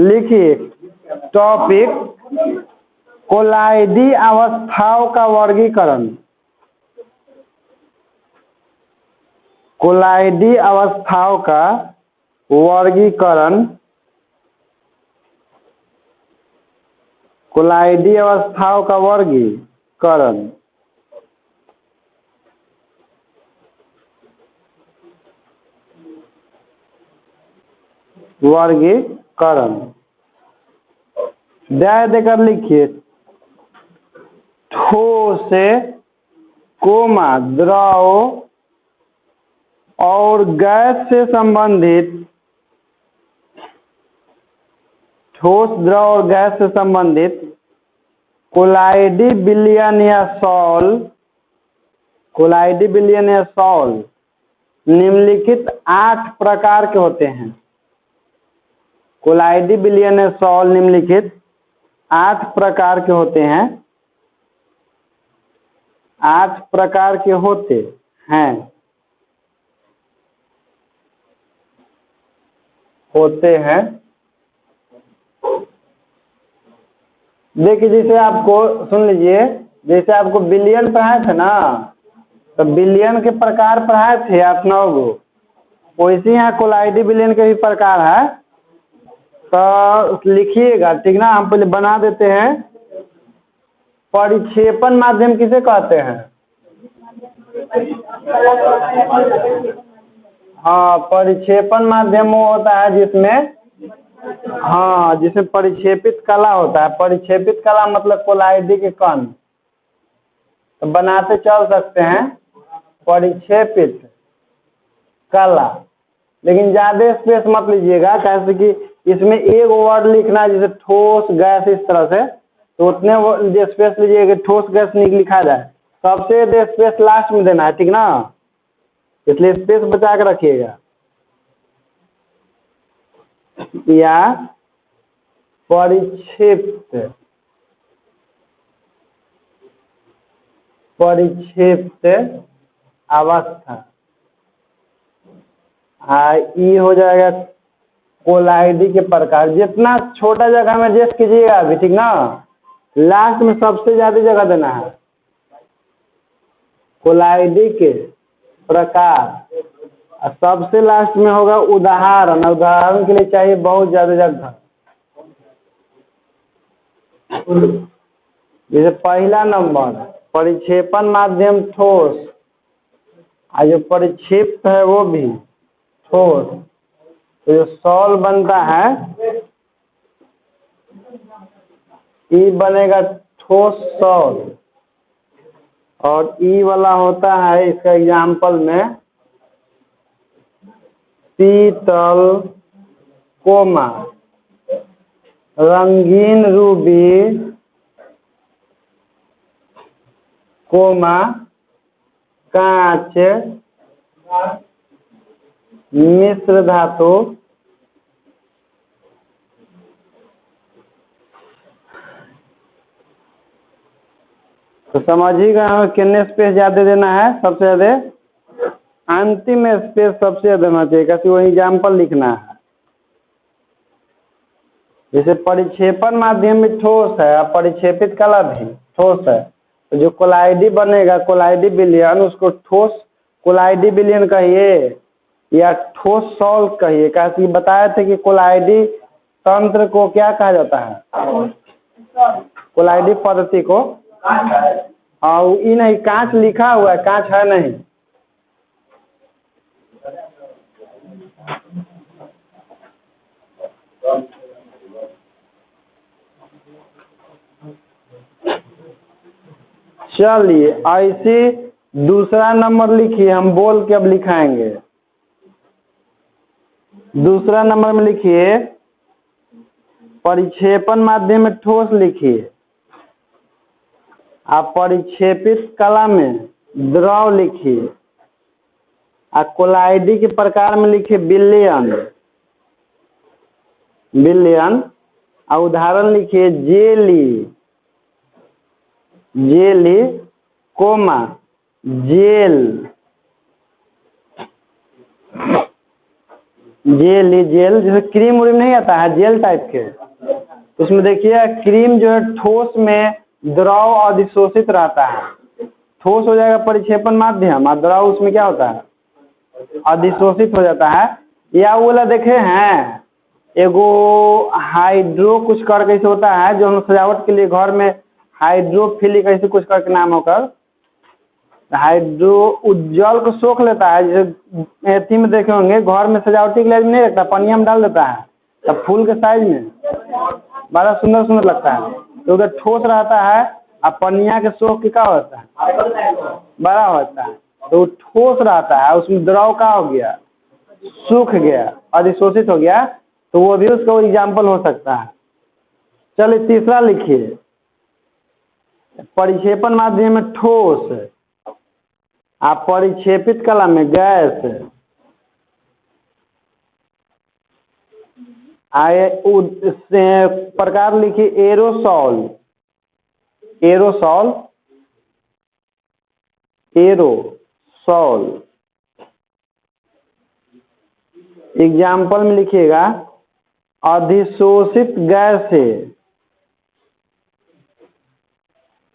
लिखिए टॉपिक कोलाइडी अवस्थाओं का वर्गीकरण। कोलाइडी अवस्थाओं का वर्गीकरण। कोलाइडी अवस्थाओं का वर्गीकरण। वर्गीकरण दया देकर लिखिए ठोस कोमा द्रव और गैस से संबंधित। ठोस द्रव और गैस से संबंधित कोलाइडी विलयन या सॉल। कोलाइडी विलयन या सॉल निम्नलिखित 8 प्रकार के होते हैं। कोलाइडी विलयन या सॉल निम्नलिखित 8 प्रकार के होते हैं। 8 प्रकार के होते हैं। देखिए जैसे आपको सुन लीजिए, जैसे आपको विलयन पढ़ाए थे ना, तो विलयन के प्रकार पढ़ाए थे 8-9 गो। वैसे यहाँ कोलाइडी विलयन के भी प्रकार है, तो लिखिएगा ठीक ना। हम पहले बना देते हैं। परिक्षेपण माध्यम किसे कहते हैं? हाँ, परिक्षेपण माध्यम वो होता है जिसमें जिसमें परिक्षेपित कला होता है। परिक्षेपित कला मतलब कोलाइडी के कण। तो बनाते चल सकते हैं परिक्षेपित कला, लेकिन ज्यादा स्पेस मत लीजिएगा, कैसे कि इसमें एक वर्ड लिखना है जैसे ठोस गैस इस तरह से, तो उतने स्पेस लीजिएगा ठोस गैस लिखा जाए। सबसे स्पेस लास्ट में देना है ठीक ना, इसलिए स्पेस बचा के रखिएगा। या परिक्षेपित अवस्था। ये हो जाएगा कोलाइडी के प्रकार। जितना छोटा जगह में एडजस्ट कीजिएगा अभी ठीक ना, लास्ट में सबसे ज्यादा जगह देना है। कोलाइडी के प्रकार सबसे लास्ट में होगा उदाहरण। उदाहरण के लिए चाहिए बहुत ज्यादा जगह। जैसे पहला नंबर परिक्षेपण माध्यम ठोस, और जो परिक्षेपित है वो भी ठोस। तो जो सॉल बनता है ई बनेगा ठोस सॉल, और ई वाला होता है इसका एग्जाम्पल में पीतल कोमा रंगीन रूबी कोमा कांच मिश्र धातु तो समझिएगा हमें कितने स्पेस ज्यादा देना है। सबसे ज्यादा अंतिम स्पेस सबसे ज्यादा देना चाहिए, क्योंकि वही एग्जाम्पल लिखना है। जैसे परिक्षेपण माध्यम में ठोस है और परिक्षेपित कला भी ठोस है, तो जो कोलाइडी बनेगा कोलाइडी विलयन, उसको ठोस कोलाइडी विलयन कहिए या ठोस सॉल कहिए। कैसे बताए थे कि कोलाइडी तंत्र को क्या कहा जाता है? कोलाइडी पद्धति को ये नहीं, कांच लिखा हुआ है, कांच है नहीं। चलिए ऐसे दूसरा नंबर लिखिए, हम बोल के अब लिखाएंगे। दूसरा नंबर में लिखिए परिक्षेपण माध्यम में ठोस लिखिए, आप परिक्षेपित कला में द्रव लिखिए, आप कोलाइडी के प्रकार में लिखिए विलयन। और उदाहरण लिखिए jelly jelly comma gel, jelly gel, जैसे क्रीम उरीम नहीं आता है जेल टाइप के, उसमें देखिए क्रीम जो है ठोस में द्रव अधिशोषित रहता है, ठोस हो जाएगा परिक्षेपण माध्यम और द्रव उसमें क्या होता है अधिशोषित हो जाता है। या वो वाला देखे हैं एगो हाइड्रो कुछ करके ऐसे होता है जो हम सजावट के लिए घर में हाइड्रोफिलिक ऐसे कुछ करके नाम होकर हाइड्रो उज्जवल को सोख लेता है, जैसे एथी में देखे होंगे घर में सजावटी के लिए नहीं रखता, पनिया में डाल देता है तब फूल के साइज में बड़ा सुंदर सुंदर लगता है, तो उधर ठोस रहता है और पनिया के सोख के क्या होता है बड़ा होता है, तो वो ठोस रहता है, उसमें द्रव का हो गया सूख गया अधिशोषित हो गया, तो वो भी उसका एग्जाम्पल हो सकता है। चलिए तीसरा लिखिए, परिक्षेपण माध्यम में ठोस आप परिक्षेपित कला में गैस, आए प्रकार लिखिए एरोसॉल, एरोसॉल एरोसॉल, एग्जाम्पल में लिखिएगा अधिशोषित गैस से,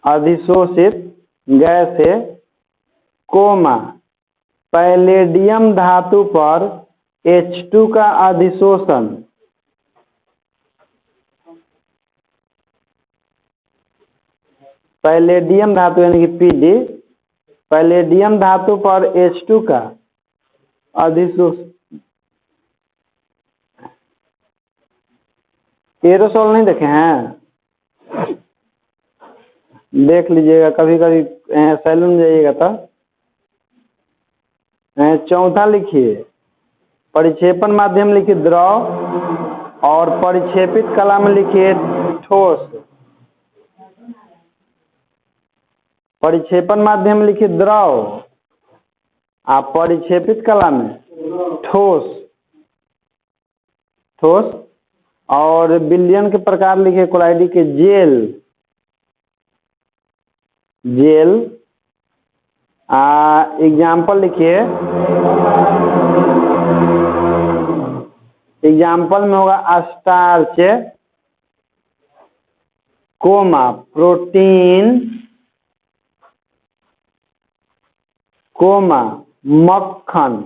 अधिशोषित गैस से कोमा पैलेडियम धातु पर H2 का अधिशोषण, पैलेडियम धातु यानी कि PD, पैलेडियम धातु पर H2 का अधिशोषण, एरोसॉल नहीं देखे हैं देख लीजिएगा कभी कभी सैलून में जाइएगा तो। चौथा लिखिए परिक्षेपण माध्यम लिखिए द्रव और परिक्षेपित कला में लिखिए ठोस, परिक्षेपण माध्यम लिखिए द्रव आप परिक्षेपित कला में ठोस, ठोस और विलयन के प्रकार लिखिए कोलाइडी के जेल, जेल, एग्जाम्पल लिखिए, एग्जाम्पल में होगा स्टार्च कोमा प्रोटीन कोमा मक्खन,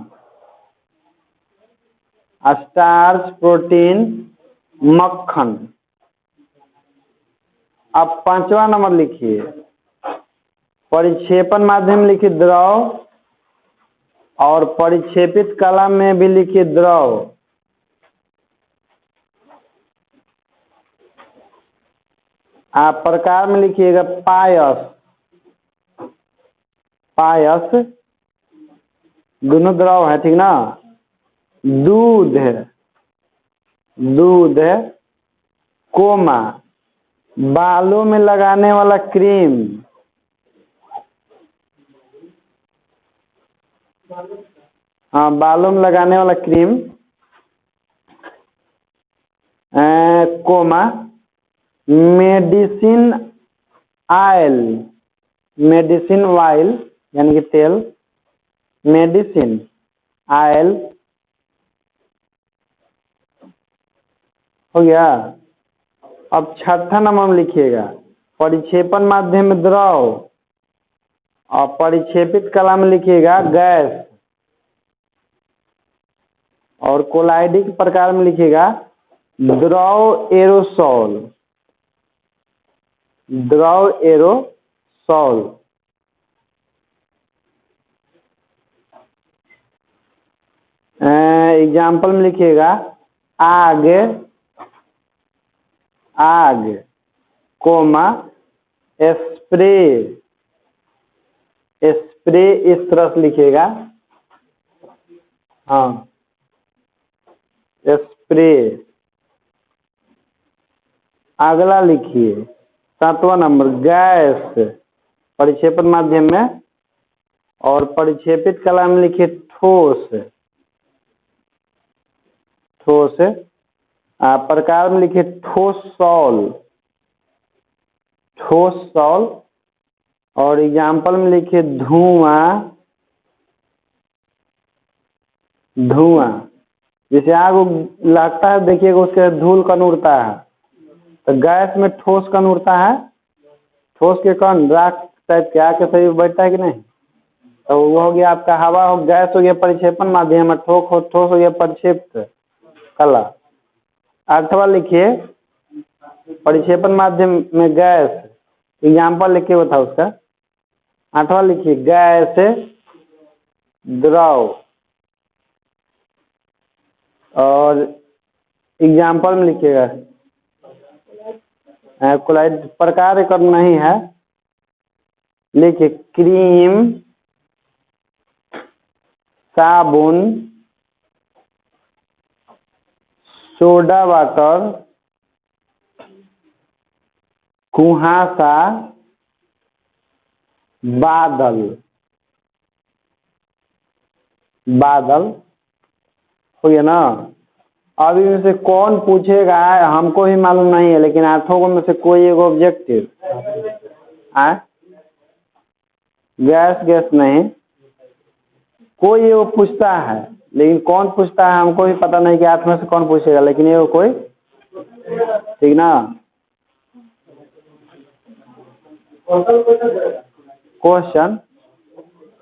स्टार्च प्रोटीन मक्खन। अब पांचवा नंबर लिखिए परिक्षेपण माध्यम लिखिए द्रव और परिक्षेपित कला में भी लिखिए द्रव, आप प्रकार में लिखिएगा पायस, पायस दोनों द्रव है ठीक ना, दूध है, दूध है कोमा बालों में लगाने वाला क्रीम, हाँ बालों में लगाने वाला cream, comma medicine oil, medicine oil यानी कि तेल, मेडिसिन ऑयल हो गया। अब छठा नंबर में लिखिएगा परिक्षेपण माध्यम में द्रव और परिक्षेपित कला में लिखिएगा गैस और कोलाइडी के प्रकार में लिखिएगा द्रव एरोसॉल, द्रव एरोसॉल। एग्जाम्पल में लिखिएगा आग, आग कोमा स्प्रे, स्प्रे इस तरह से लिखिएगा, हाँ स्प्रे। अगला लिखिए सातवां नंबर गैस परिक्षेपण माध्यम में और परिक्षेपित कला में लिखिए ठोस, ठोस प्रकार में लिखिए ठोस सॉल, ठोस सॉल और एग्जाम्पल में लिखिए धुआं, धुआं। जैसे आग लगता है देखिएगा उसके धूल कण उड़ता है, तो गैस में ठोस कण उड़ता है, ठोस के कण राख टाइप के आग के सही बैठता है कि नहीं, तो वो हो गया आपका हवा, हो गैस हो गया परिक्षेपण माध्यम, और ठोस हो गया परिक्षेपित कला। अर्थवा लिखिए परिक्षेपण माध्यम में गैस, एग्जाम्पल लिखिए बताओ उसका। आठवां लिखिए गैस, द्रव, और एग्जाम्पल में लिखिएगा कोलाइड। प्रकार का नहीं है, लिखिए क्रीम, साबुन, सोडा वाटर, कुहासा, बादल। बादल हो गया ना। अब इनमें से कौन पूछेगा हमको ही मालूम नहीं है, लेकिन आठों में से कोई एक ऑब्जेक्टिव है। गैस गैस नहीं, कोई वो पूछता है, लेकिन कौन पूछता है हमको भी पता नहीं कि आठ में से कौन पूछेगा, लेकिन ये कोई, ठीक ना। क्वेश्चन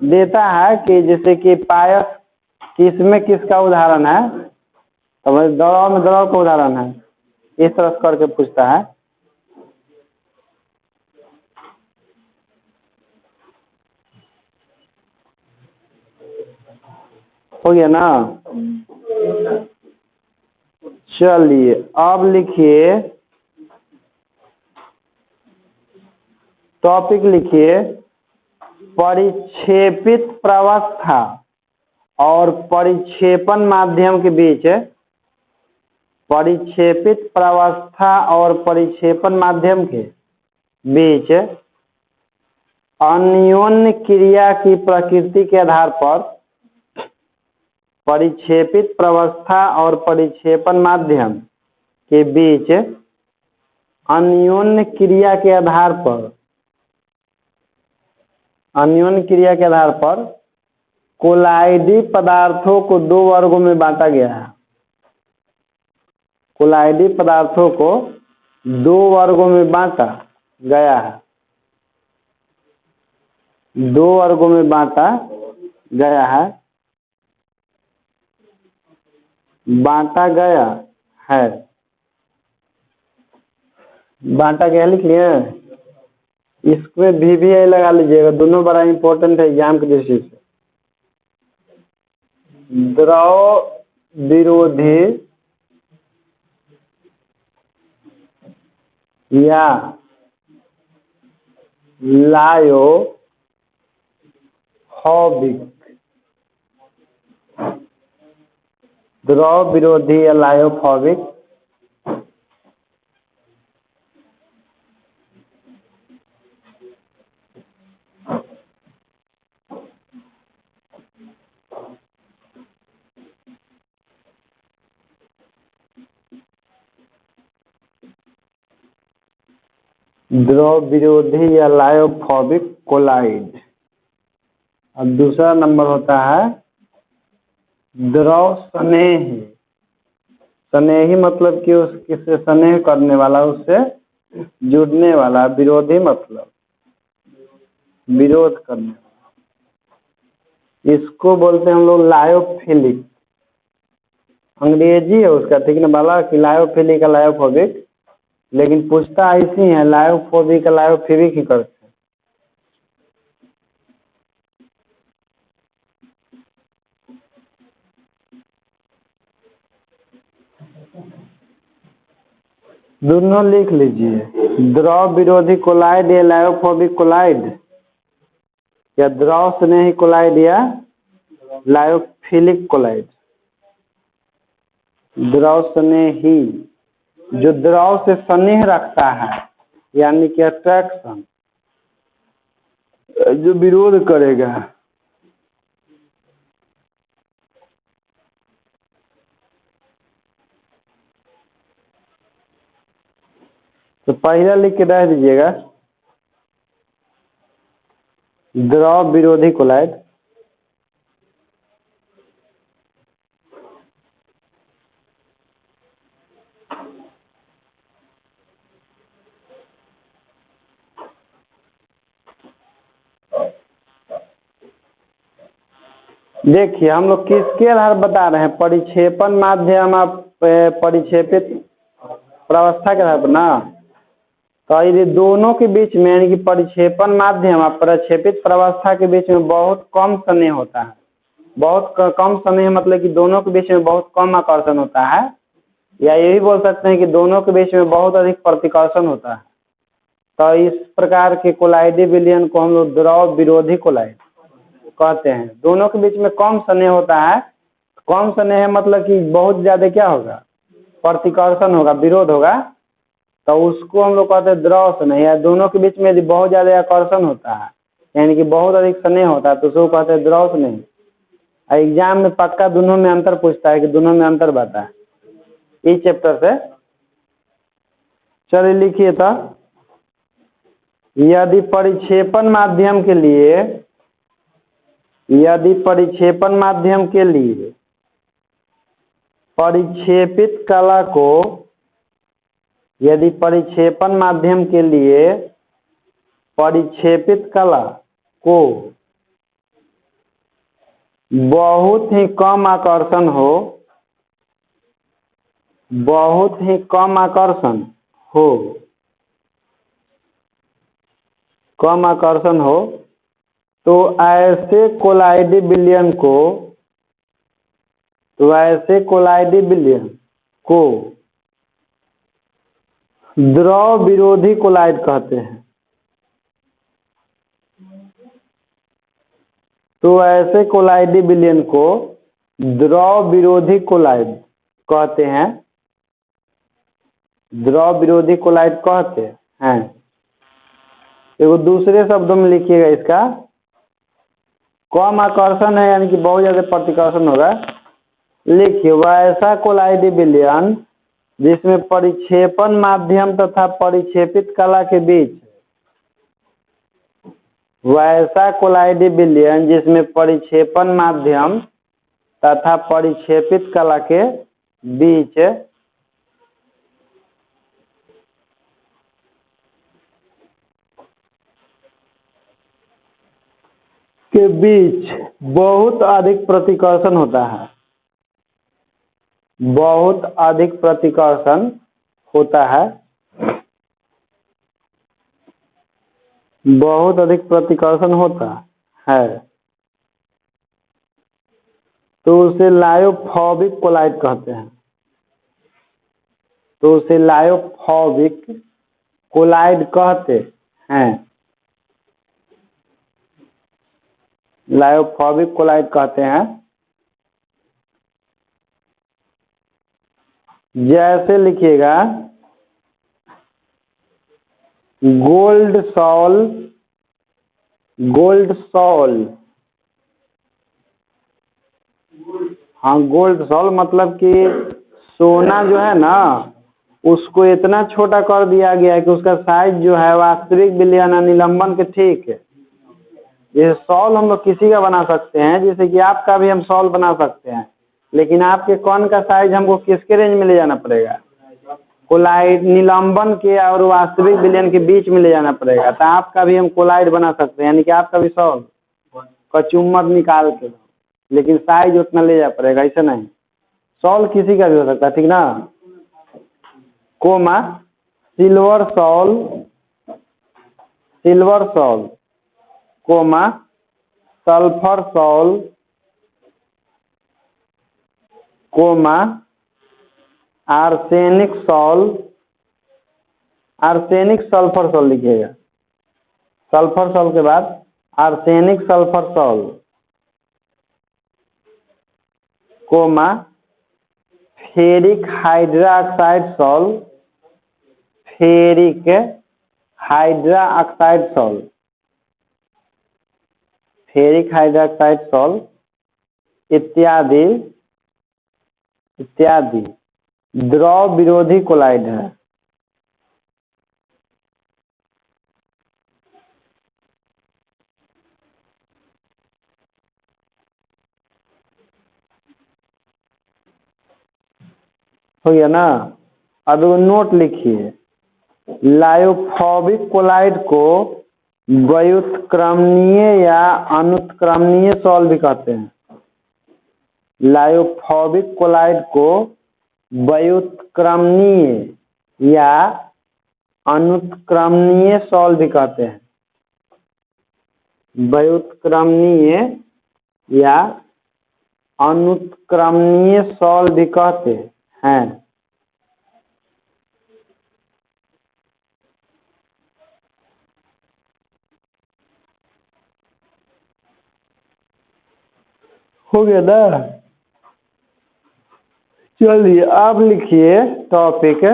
देता है कि जैसे कि पायस किसमें किसका उदाहरण है, तो दौड़ाव में दौड़ाव का उदाहरण है, इस तरह से करके पूछता है। हो गया ना। चलिए अब लिखिए टॉपिक, लिखिए परिक्षेपित प्रावस्था और परिक्षेपण माध्यम के बीच, परिक्षेपित प्रावस्था और परिक्षेपण माध्यम के बीच अन्योन्य क्रिया की प्रकृति के आधार पर परिक्षेपित प्रावस्था और परिक्षेपण माध्यम के बीच अन्योन्य क्रिया के आधार पर, अन्योन्य क्रिया के आधार पर कोलाइडी पदार्थों को दो वर्गों में बांटा गया है। कोलाइडी पदार्थों को दो वर्गों में बांटा गया है, दो वर्गों में बांटा गया है, बांटा गया है, बांटा गया लिख लिए। इसमें भी लगा लीजिएगा, दोनों बड़ा इंपॉर्टेंट है एग्जाम की दृष्टि से। द्रव विरोधी या लायोफोबिक, द्रव विरोधी या लायोफोबिक द्रव विरोधी या लायोफोबिक कोलाइड। अब दूसरा नंबर होता है द्रव स्नेही। स्नेही मतलब कि उस किससे स्नेह करने वाला, उससे जुड़ने वाला। विरोधी मतलब विरोध करने वाला, इसको बोलते हैं हम लोग लायोफिलिक। अंग्रेजी है उसका, ठीक ना वाला, कि लायोफिलिक का लायोफोबिक, लेकिन पूछता ऐसी है लायोफोबिक का लायोफिलिक ही करते हैं। दोनों लिख लीजिए, द्रव विरोधी कोलाइड या लायोफोबिक कोलाइड, या द्रव स्नेही कोलाइड या लायोफिलिक कोलाइड। द्रव स्नेही जो द्रव से स्नेह रखता है, यानी कि अट्रैक्शन, जो विरोध करेगा। तो पहला लिख के रह दीजिएगा। द्रव विरोधी कोलाइड। देखिए हम लोग किसके आधार बता रहे हैं, परिक्षेपण माध्यम, आप परिक्षेपित प्रावस्था के आधार पर ना। तो यदि दोनों के बीच में यानी कि परिक्षेपण माध्यम और प्रक्षेपित प्रावस्था के बीच में बहुत कम स्नेह होता है, बहुत कम स्नेह मतलब कि दोनों के बीच में बहुत कम आकर्षण होता है, या ये भी बोल सकते हैं कि दोनों के बीच में बहुत अधिक प्रतिकर्षण होता है। तो इस प्रकार के कोलाइडी विलयन को हम लोग द्रव विरोधी कोलाइड कहते हैं। दोनों के बीच में कम स्नेह होता है, कम स्नेह मतलब कि बहुत ज्यादा क्या होगा, प्रतिकर्षण होगा, विरोध होगा, तो उसको हम लोग कहते हैं द्रव स्नेह। या दोनों के बीच में यदि बहुत ज्यादा आकर्षण होता है यानी कि बहुत अधिक स्नेह होता है तो उसको कहते हैं द्रव स्नेह। एग्जाम में पक्का दोनों में अंतर पूछता है कि दोनों में अंतर बता इस चैप्टर से। चलिए लिखिए तो, यदि परिक्षेपण माध्यम के लिए, यदि परिक्षेपण माध्यम के लिए परिक्षेपित कला को, यदि परिक्षेपण माध्यम के लिए परिक्षेपित कला को बहुत ही कम आकर्षण हो, बहुत ही कम आकर्षण हो, कम आकर्षण हो, तो ऐसे कोलाइडी विलयन को, तो ऐसे कोलाइडी विलयन को द्रव विरोधी कोलाइड कहते हैं। तो ऐसे कोलाइडी विलयन को द्रव विरोधी कोलाइड कहते हैं, द्रव विरोधी कोलाइड कहते हैं। एगो दूसरे शब्दों में लिखिएगा इसका, कम आकर्षण है यानी कि बहुत ज्यादा प्रतिकर्षण होगा। लिखिए वैसा कोलाइडी विलयन जिसमें परिक्षेपण माध्यम तथा परिक्षेपित कला के बीच, वैसा कोलाइडी विलयन जिसमें परिक्षेपण माध्यम तथा परिक्षेपित कला के बीच बहुत अधिक प्रतिकर्षण होता है, बहुत अधिक प्रतिकर्षण होता है, बहुत अधिक प्रतिकर्षण होता है, तो उसे लायोफोबिक कोलाइड कहते हैं। तो उसे लायोफोबिक कोलाइड कहते हैं, लायोफोबिक कोलाइड कहते हैं। जैसे लिखिएगा गोल्ड सॉल, गोल्ड सॉल, हाँ गोल्ड सॉल मतलब कि सोना जो है ना उसको इतना छोटा कर दिया गया है कि उसका साइज जो है वास्तविक विलयन निलंबन के ठीक है। ये सॉल हम लोग किसी का बना सकते हैं, जैसे कि आपका भी हम सॉल बना सकते हैं, लेकिन आपके कौन का साइज हमको किसके रेंज में ले जाना पड़ेगा, कोलाइड निलंबन के और वास्तविक विलयन के बीच में ले जाना पड़ेगा। तो आपका भी हम कोलाइड बना सकते हैं, यानी कि आपका भी सॉल कचुम्बर निकाल के, लेकिन साइज उतना ले जा पड़ेगा, ऐसा नहीं। सॉल किसी का भी हो सकता है, ठीक ना। Comma silver sol, silver sol, comma sulphur sol, comma arsenic sol, arsenic sulphur sol लिखिएगा, सल्फर सॉल के बाद arsenic sulphur sol, comma ferric hydra oxide sol, ferric hydra oxide sol, ferric hydra oxide sol इत्यादि इत्यादि द्रव विरोधी collide है। हो गया ना। अब वो नोट लिखिए, लायोफोबिक कोलाइड को व्युत्क्रमणीय या अनुत्क्रमणीय सॉल्व भी कहते हैं। लायोफोबिक कोलाइड को व्युत्क्रमणीय या अनुत्क्रमणीय सॉल्व भी कहते हैं। व्युत्क्रमणीय या अनुत्क्रमणीय सॉल्व भी कहते हैं। हो गया ना। चलिए अब लिखिए टॉपिक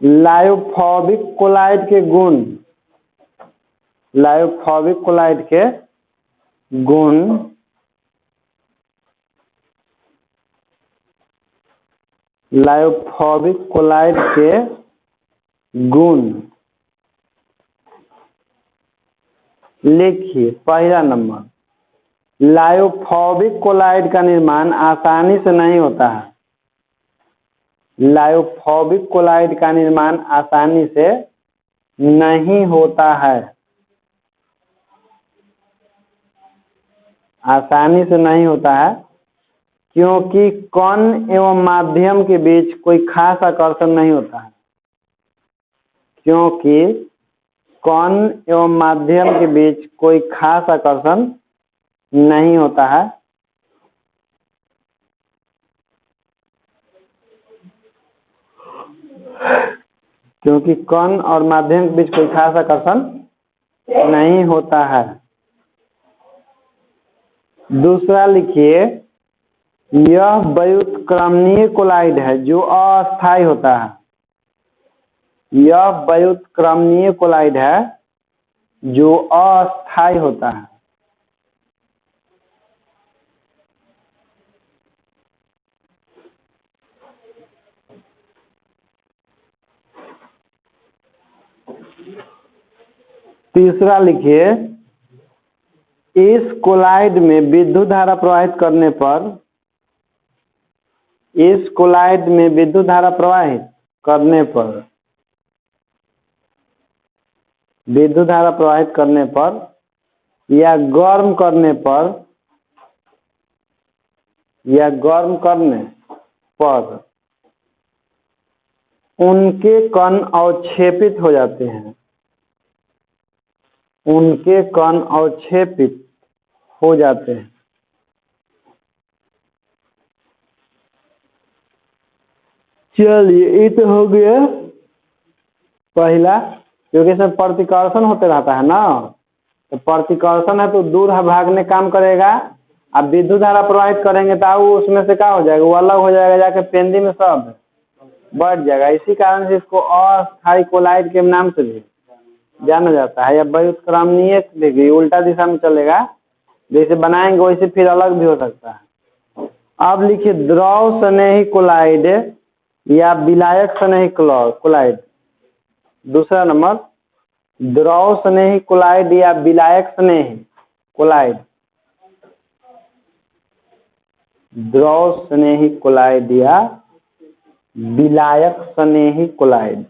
लायोफोबिक कोलाइड के गुण। लायोफोबिक कोलाइड के गुण। लायोफोबिक कोलाइड के गुण लिखिए। पहला नंबर, लायोफोबिक कोलाइड का निर्माण आसानी से नहीं होता है। लायोफोबिक कोलाइड का निर्माण आसानी से नहीं होता है। आसानी से नहीं होता है क्योंकि कण एवं माध्यम के बीच कोई खास आकर्षण नहीं होता है। क्योंकि कण एवं माध्यम के बीच कोई खास आकर्षण नहीं होता है। क्योंकि कण और माध्यम के बीच कोई खास आकर्षण नहीं होता है। दूसरा लिखिए, यह व्युत्क्रमणीय कोलाइड है जो अस्थायी होता है। यह व्युत्क्रमणीय कोलाइड है जो अस्थायी होता है। तीसरा लिखिए, इस कोलाइड में विद्युत धारा प्रवाहित करने पर विद्युत धारा प्रवाहित करने पर या गर्म करने पर उनके कण अवक्षेपित हो जाते हैं। उनके कण अवक्षेपित हो जाते हैं। चलिए ये तो हो गया पहला, क्योंकि इसमें प्रतिकर्षण होते रहता है ना। तो प्रतिकर्षण है तो दूर भागने काम करेगा। अब विद्युत धारा प्रवाहित करेंगे तो उसमें से क्या हो जाएगा, वो अलग हो जाएगा, जाके पेंदी में सब बढ़ जाएगा। इसी कारण से इसको अस्थायी कोलाइड के नाम से भी जाना जाता है। या व्युत्क्रमणीय, देखिए उल्टा दिशा में चलेगा, जैसे बनाएंगे वैसे फिर अलग भी हो सकता है। अब लिखिए, द्रव स्नेही कोलाइड या विलायक स्नेही कोलाइड। दूसरा नंबर, द्रव स्नेही कोलाइड या विलायक स्नेही कोलाइड। द्रव स्नेही कोलाइड या विलायक स्नेही कोलाइड।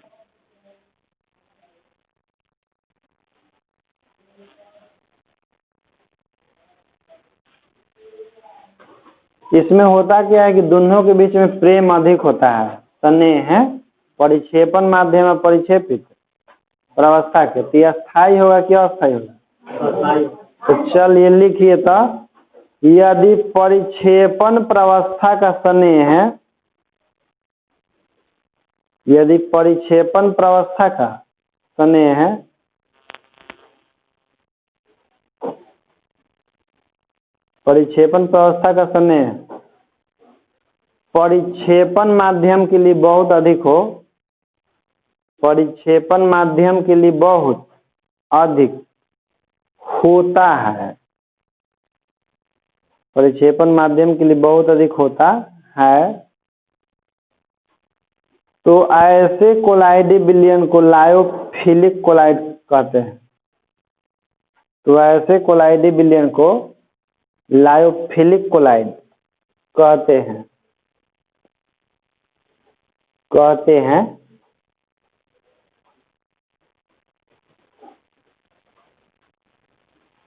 इसमें होता क्या है कि दोनों के बीच में प्रेम अधिक होता है, स्नेह है। परिक्षेपण माध्यम में परिक्षेपित प्रावस्था के, तो स्थायी होगा कि अस्थायी होगा? तो चलिए लिखिए, तो यदि परिक्षेपण प्रावस्था का स्नेह है, यदि परिक्षेपण प्रावस्था का स्नेह है, परिक्षेपण प्रावस्था का स्नेह परिक्षेपण माध्यम के लिए बहुत अधिक हो, परिक्षेपण माध्यम के लिए बहुत अधिक होता है, परिक्षेपण माध्यम के लिए बहुत अधिक होता है, तो ऐसे कोलाइडी विलयन को लायोफिलिक कोलाइड कहते हैं। तो ऐसे कोलाइडी विलयन को लायोफिलिक कोलाइड कहते हैं। कहते हैं।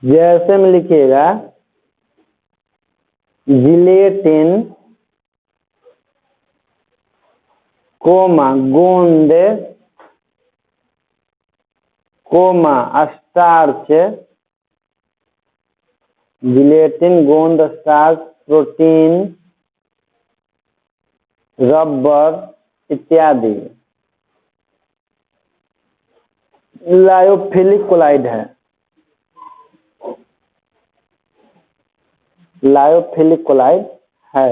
जैसे में लिखिएगा जिलेटिन कोमा गोंद कोमा स्टार्च, जिलेटिन गोंद स्टार्च प्रोटीन रबर इत्यादि लायोफिलिक कोलाइड है। लायोफिलिक कोलाइड है।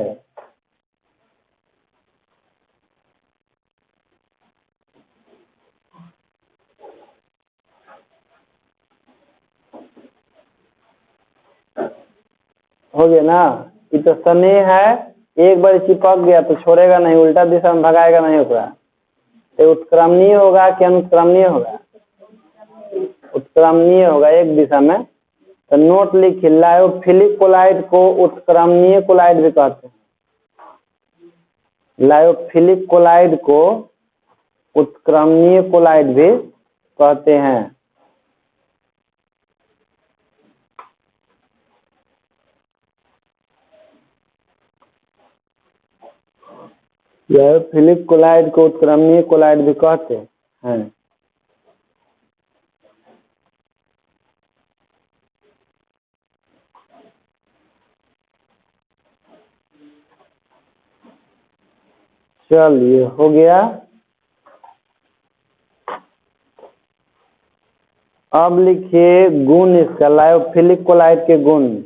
हो गया ना। ये तो स्नेह है, एक बार चिपक गया तो छोड़ेगा नहीं, उल्टा दिशा में भगाएगा नहीं होगा। तो उत्क्रमणीय होगा कि अनुत्क्रमणीय होगा? उत्क्रमणीय होगा एक दिशा में। तो नोट लिखिए, लायोफिलिक कोलाइड को उत्क्रमणीय कोलाइड भी कहते हैं। लायोफिलिक कोलाइड को उत्क्रमणीय कोलाइड भी कहते हैं। लायोफिलिक कोलाइड को उत्क्रमणीय कोलाइड भी कहते हैं। चलिए हो गया। अब लिखिए गुण इसका, लायोफिलिक कोलाइड के गुण।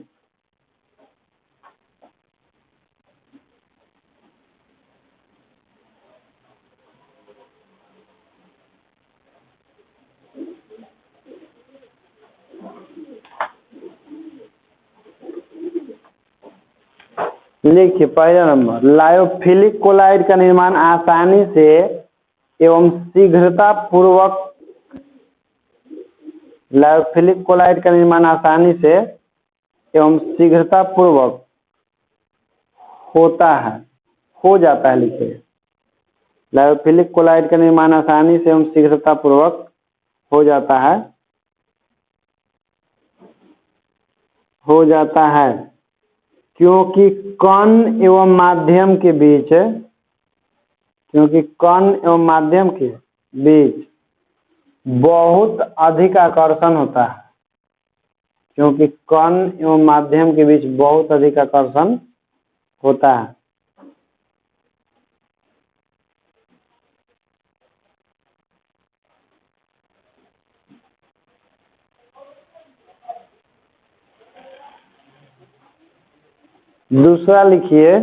लिखिए पहला नंबर, लायोफिलिक कोलाइड का निर्माण आसानी से एवं शीघ्रता पूर्वक। लायोफिलिक कोलाइड का निर्माण आसानी से एवं शीघ्रता पूर्वक होता है, हो जाता है। लिखिए लायोफिलिक कोलाइड का निर्माण आसानी से एवं शीघ्रता पूर्वक हो जाता है, हो जाता है क्योंकि कण एवं माध्यम के बीच, क्योंकि कण एवं माध्यम के बीच बहुत अधिक आकर्षण होता है। क्योंकि कण एवं माध्यम के बीच बहुत अधिक आकर्षण होता है। दूसरा लिखिए,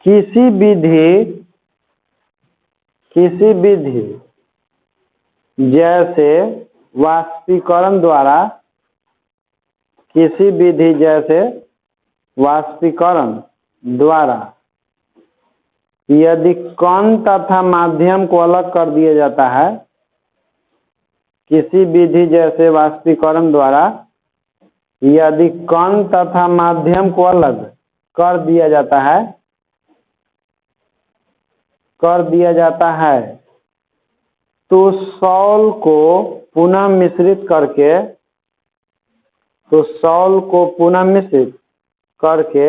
किसी विधि जैसे वाष्पीकरण द्वारा, किसी विधि जैसे वाष्पीकरण द्वारा यदि कण तथा माध्यम को अलग कर दिया जाता है, किसी विधि जैसे वाष्पीकरण द्वारा यदि कण तथा माध्यम को अलग कर दिया जाता है, तो सॉल को पुनः मिश्रित करके, तो सॉल को पुनः मिश्रित करके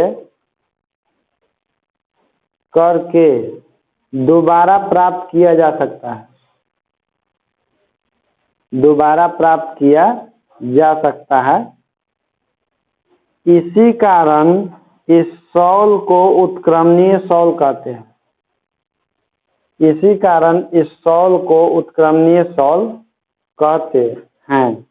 दोबारा प्राप्त किया जा सकता है, दोबारा प्राप्त किया जा सकता है। इसी कारण इस सॉल को उत्क्रमणीय सॉल कहते हैं। इसी कारण इस सॉल को उत्क्रमणीय सॉल कहते हैं।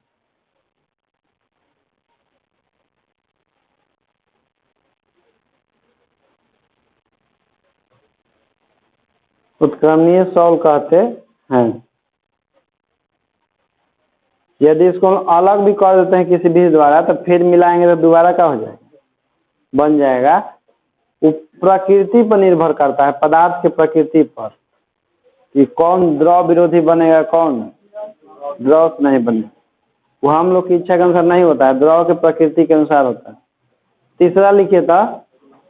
उत्क्रमणीय सॉल कहते हैं। यदि इसको अलग भी कर देते हैं किसी विधि द्वारा, तो फिर मिलाएंगे तो दोबारा क्या हो जाएगा, बन जाएगा। वो प्रकृति पर निर्भर करता है, पदार्थ के प्रकृति पर, कि कौन द्रव विरोधी बनेगा, कौन द्रव नहीं बनेगा। वो हम लोग की इच्छा के अनुसार नहीं होता है, द्रव के प्रकृति के अनुसार होता है। तीसरा लिखिए था,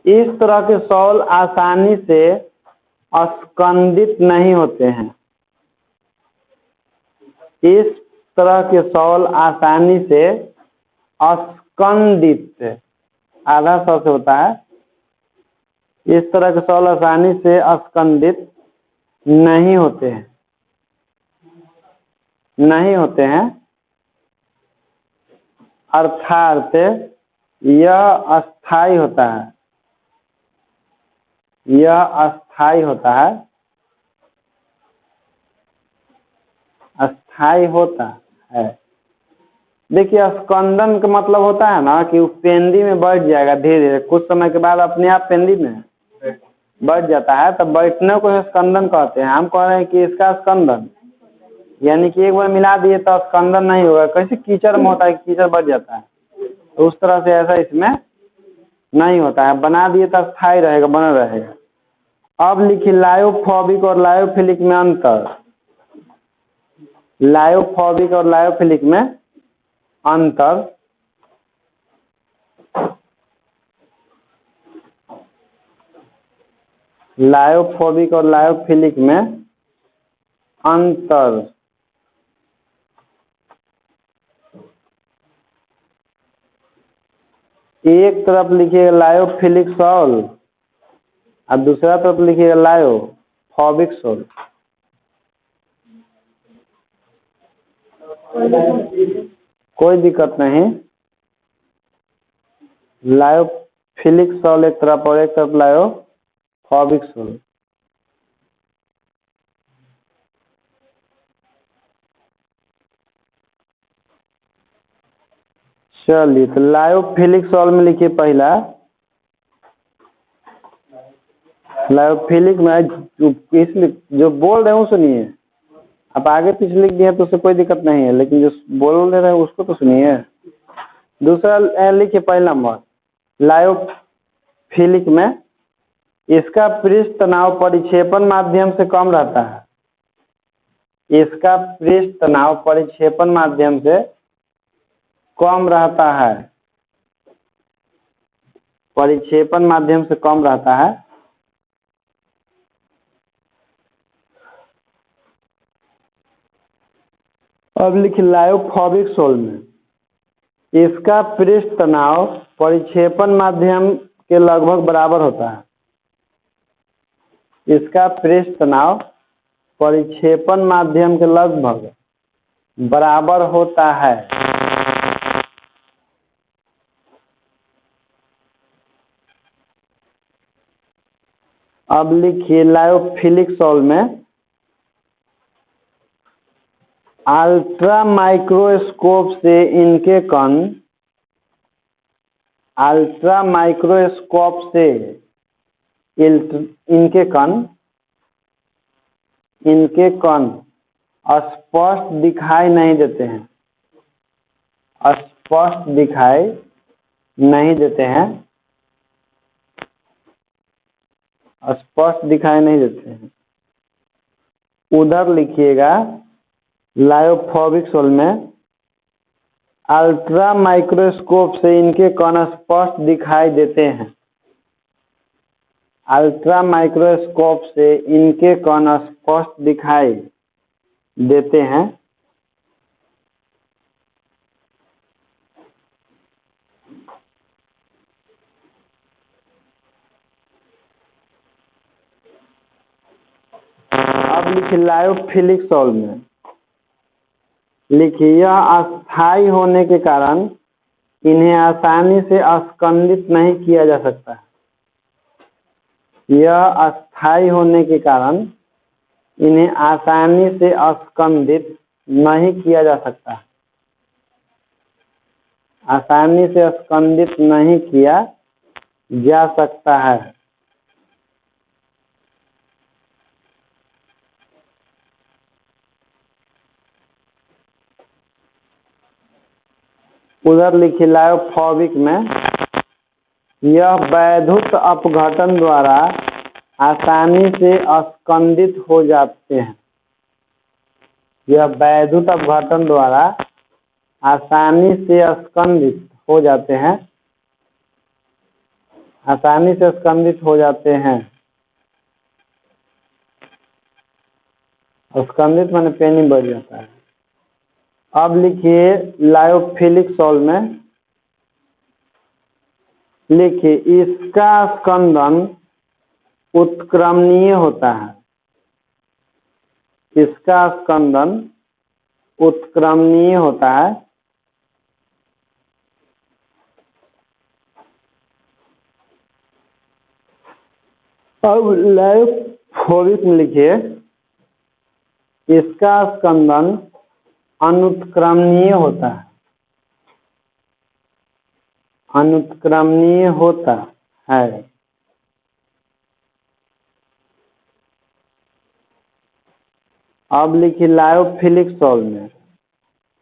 इस तरह के सॉल आसानी से स्कंदित नहीं होते हैं। इस तरह के सॉल आसानी से स्कंदित आधा स से होता है। इस तरह के सॉल आसानी से स्कंदित नहीं होते हैं, नहीं होते हैं, अर्थात यह अस्थाई होता है, यह अस्थाई होता है, अस्थाई होता है। देखिए स्कंदन का मतलब होता है ना कि पेंदी में बैठ जाएगा धीरे धीरे, कुछ समय के बाद अपने आप पेंदी में बैठ जाता है, तब बैठने को स्कंदन कहते हैं। हम कह रहे हैं कि इसका स्कंदन यानी कि एक बार मिला दिए तो स्कंदन नहीं होगा। कैसे कीचड़ में होता है, कीचड़ बढ़ जाता है, तो उस तरह से ऐसा इसमें नहीं होता है। बना दिए तो स्थायी रहेगा, बना रहेगा। अब लिखिए लायोफोबिक और लायोफिलिक में अंतर। लायोफोबिक और लायोफिलिक में अंतर। लायोफोबिक और लायोफिलिक में अंतर। एक तरफ लिखिएगा लायोफिलिक सॉल और दूसरा तरफ लिखिएगा लायोफोबिक सॉल। कोई दिक्कत नहीं। लायोफिलिक सॉल एक तरफ और एक तरफ लायोफोबिक सॉल। चलिए तो लायोफिलिक सॉल में लिखिए पहला, लायोफिलिक में इसलिए जो बोल रहे हो सुनिए। आप आगे पीछे लिख दिए तो उससे कोई दिक्कत नहीं है, लेकिन जो बोल रहे हैं उसको तो सुनिए। दूसरा लिखिए पहला नंबर लायोफिलिक में इसका पृष्ठ तनाव परिक्षेपण माध्यम से कम रहता है। इसका पृष्ठ तनाव परिक्षेपण माध्यम से कम रहता है, परिक्षेपण माध्यम से कम रहता है। अब लिखिए लायोफोबिक सॉल में इसका पृष्ठ तनाव परिक्षेपण माध्यम के लगभग बराबर होता है। इसका पृष्ठ तनाव परिक्षेपण माध्यम के लगभग बराबर होता है। अब लिखिए लायोफिलिक सॉल में अल्ट्रा माइक्रोस्कोप से इनके कण, अल्ट्रा माइक्रोस्कोप से इनके कण स्पष्ट दिखाई नहीं देते हैं, स्पष्ट दिखाई नहीं देते हैं, स्पष्ट दिखाई नहीं देते हैं। उधर लिखिएगा लायोफोबिक सॉल में अल्ट्रा माइक्रोस्कोप से इनके कण स्पष्ट दिखाई देते हैं। अल्ट्रा माइक्रोस्कोप से इनके कण स्पष्ट दिखाई देते हैं। अब लिखिए लायोफिलिक सॉल में लिखिए यह अस्थायी होने के कारण इन्हें आसानी से स्कंदित नहीं किया जा सकता। यह अस्थायी होने के कारण इन्हें आसानी से स्कंदित नहीं किया जा सकता, आसानी से स्कंदित नहीं किया जा सकता है। उधर लिखिए लायोफोबिक में यह वैद्युत अपघटन द्वारा आसानी से स्कंदित हो जाते हैं। यह वैद्युत अपघटन द्वारा आसानी से स्कंदित हो जाते हैं, आसानी से स्कंदित हो जाते हैं। स्कंदित माने पेनी बढ़ जाता है। अब लिखिए लायोफिलिक सॉल्ट में, लिखिए इसका स्कंदन उत्क्रमणीय होता है। इसका स्कंदन उत्क्रमणीय होता है। अब लायोफोबिक में लिखिए इसका स्कंदन अनुत्क्रमणीय होता है। अनुत्क्रमणीय होता है। अब लिखिए लायोफिलिक सॉल्ट में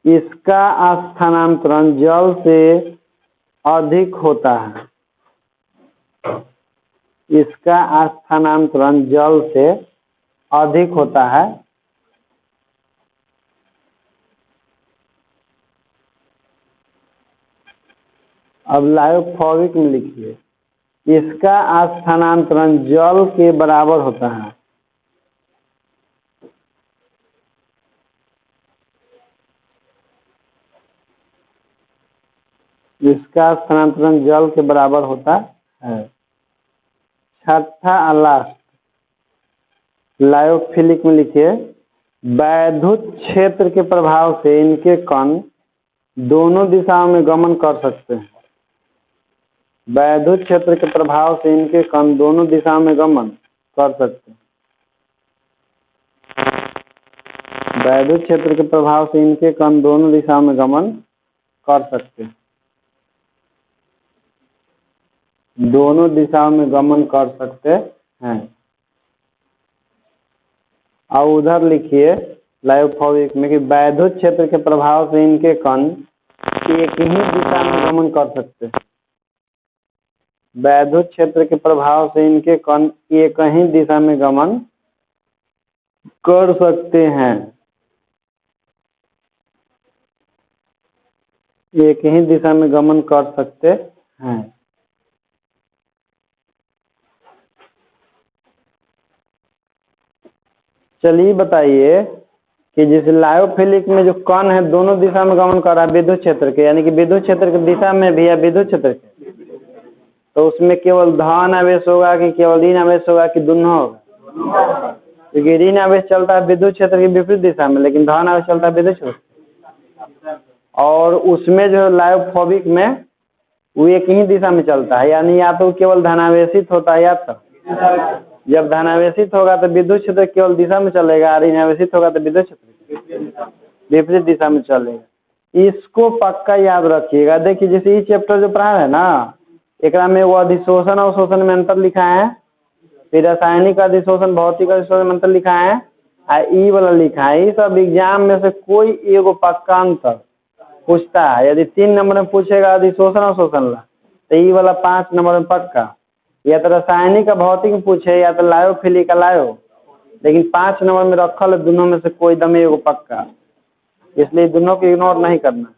इसका स्थानांतरण जल से अधिक होता है। इसका स्थानांतरण जल से अधिक होता है। अब लायोफोबिक में लिखिए इसका स्थानांतरण जल के बराबर होता है। इसका स्थानांतरण जल के बराबर होता है। छठा लास्ट लायोफिलिक में लिखिए वैद्युत क्षेत्र के प्रभाव से इनके कण दोनों दिशाओं में गमन कर सकते हैं। वैद्युत क्षेत्र के प्रभाव से इनके कण दोनों दिशाओं में गमन कर सकते हैं। वैद्युत क्षेत्र के प्रभाव से इनके कण दोनों दिशाओं में गमन कर सकते हैं। दोनों दिशाओं में गमन कर सकते हैं। और उधर लिखिए लायोफोबिक में कि वैद्युत क्षेत्र के प्रभाव से इनके कण एक ही दिशा में गमन कर सकते हैं। वैद्युत क्षेत्र के प्रभाव से इनके कण एक ही दिशा में गमन कर सकते हैं। एक ही दिशा में गमन कर सकते हैं। चलिए बताइए कि जिस लायोफिलिक में जो कण है दोनों दिशा में गमन कर रहा है विद्युत क्षेत्र के, यानी कि विद्युत क्षेत्र की दिशा में भी है विद्युत क्षेत्र के, तो उसमें केवल धन आवेश होगा कि केवल ऋण आवेश होगा कि दोनों होगा? क्योंकि ऋण आवेश चलता है विद्युत क्षेत्र की विपरीत दिशा में, लेकिन धन आवेश चलता है विद्युत क्षेत्र। और उसमें जो लायोफोबिक में वो एक ही दिशा में चलता है, यानी या तो केवल धनावेशित होता है या तो जब धनावेशित होगा तो विद्युत क्षेत्र केवल दिशा में चलेगा, ऋण आवेशित होगा तो विद्युत क्षेत्र विपरीत दिशा में चलेगा। इसको पक्का याद रखिएगा। देखिए जैसे ये चैप्टर जो पढ़ा है ना, एक में वो अधिशोषण और शोषण में अंतर लिखा है, फिर रासायनिक अधिशोषण भौतिक अधिशोषण में अंतर लिखा है, ई वाला लिखा है। ये सब एग्जाम में से कोई एगो पक्का अंतर पूछता है। यदि 3 नंबर में पूछेगा अधिशोषण और शोषण ला, तो ई वाला 5 नंबर में पक्का, या तो रासायनिक का भौतिक में पूछे या तो लायोफिलिक का लायो, लेकिन 5 नंबर में रखल है दोनों में से कोई दम एगो पक्का, इसलिए दोनों को इग्नोर नहीं करना।